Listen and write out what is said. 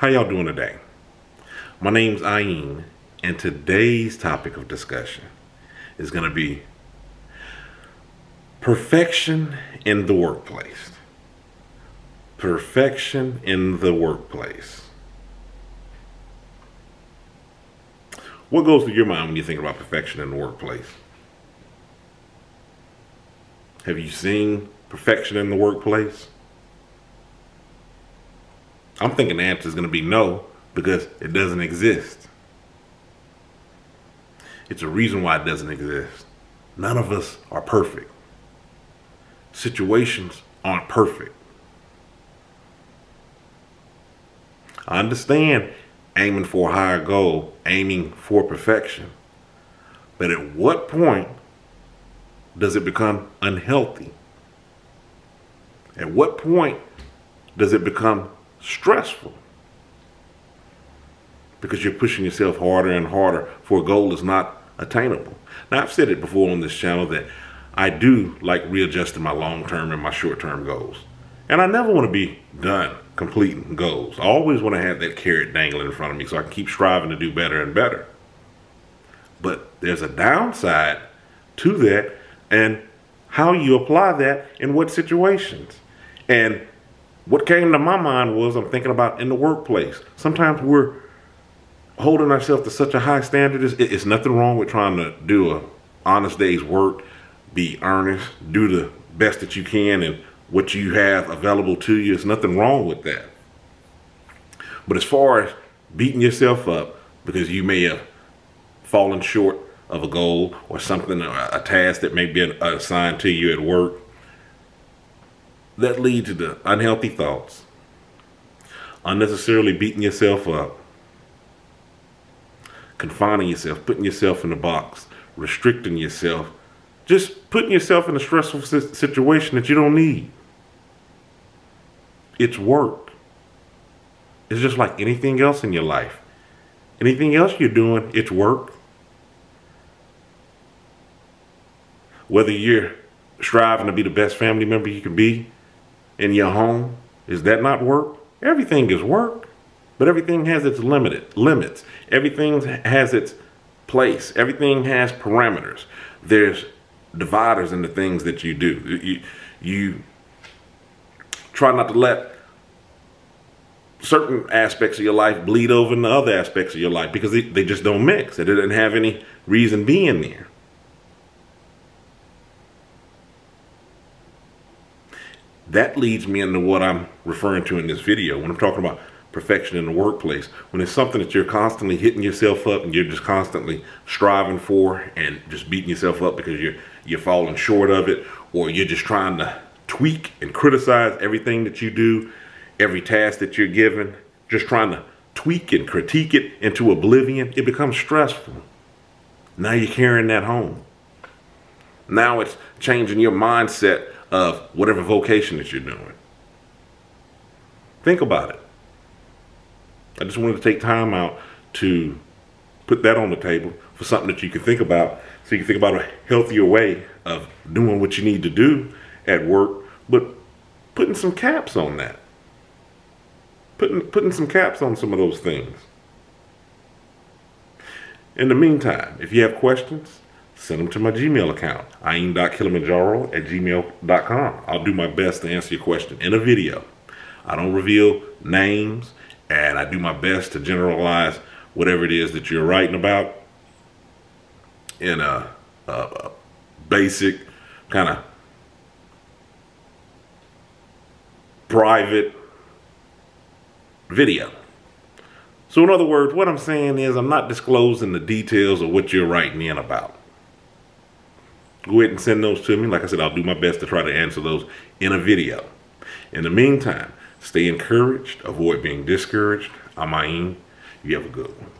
How y'all doing today? My name's Ayin, and today's topic of discussion is going to be perfection in the workplace. Perfection in the workplace. What goes through your mind when you think about perfection in the workplace? Have you seen perfection in the workplace? I'm thinking the answer is going to be no, because it doesn't exist. It's a reason why it doesn't exist. None of us are perfect. Situations aren't perfect. I understand aiming for a higher goal, aiming for perfection. But at what point does it become unhealthy? At what point does it become stressful? Because you're pushing yourself harder and harder for a goal that's not attainable. Now, I've said it before on this channel that I do like readjusting my long-term and my short-term goals. And I never want to be done completing goals. I always want to have that carrot dangling in front of me so I can keep striving to do better and better. But there's a downside to that, and how you apply that in what situations. And what came to my mind was I'm thinking about in the workplace. Sometimes we're holding ourselves to such a high standard. It's nothing wrong with trying to do an honest day's work, be earnest, do the best that you can and what you have available to you. There's nothing wrong with that. But as far as beating yourself up because you may have fallen short of a goal or something, a task that may be assigned to you at work, that leads to unhealthy thoughts, unnecessarily beating yourself up, confining yourself, putting yourself in a box, restricting yourself, just putting yourself in a stressful situation that you don't need. It's work. It's just like anything else in your life. Anything else you're doing, it's work. Whether you're striving to be the best family member you can be in your home, is that not work? Everything is work, but everything has its limits. Everything has its place. Everything has parameters. There's dividers in the things that you do. You try not to let certain aspects of your life bleed over into other aspects of your life because they just don't mix. It didn't have any reason being there. That leads me into what I'm referring to in this video when I'm talking about perfection in the workplace. When it's something that you're constantly hitting yourself up and you're just constantly striving for and just beating yourself up because you're falling short of it, or you're just trying to tweak and criticize everything that you do, every task that you're given, just trying to tweak and critique it into oblivion, it becomes stressful. Now you're carrying that home. Now it's changing your mindset of whatever vocation that you're doing. Think about it. I just wanted to take time out to put that on the table for something that you can think about, so you can think about a healthier way of doing what you need to do at work, but putting some caps on that. Putting some caps on some of those things. In the meantime, if you have questions, send them to my Gmail account, ayin.kilimanjaro@gmail.com. I'll do my best to answer your question in a video. I don't reveal names, and I do my best to generalize whatever it is that you're writing about in a basic kind of private video. So in other words, what I'm saying is I'm not disclosing the details of what you're writing in about. Go ahead and send those to me. Like I said, I'll do my best to try to answer those in a video. In the meantime, stay encouraged, avoid being discouraged. I'm Ayin. You have a good one.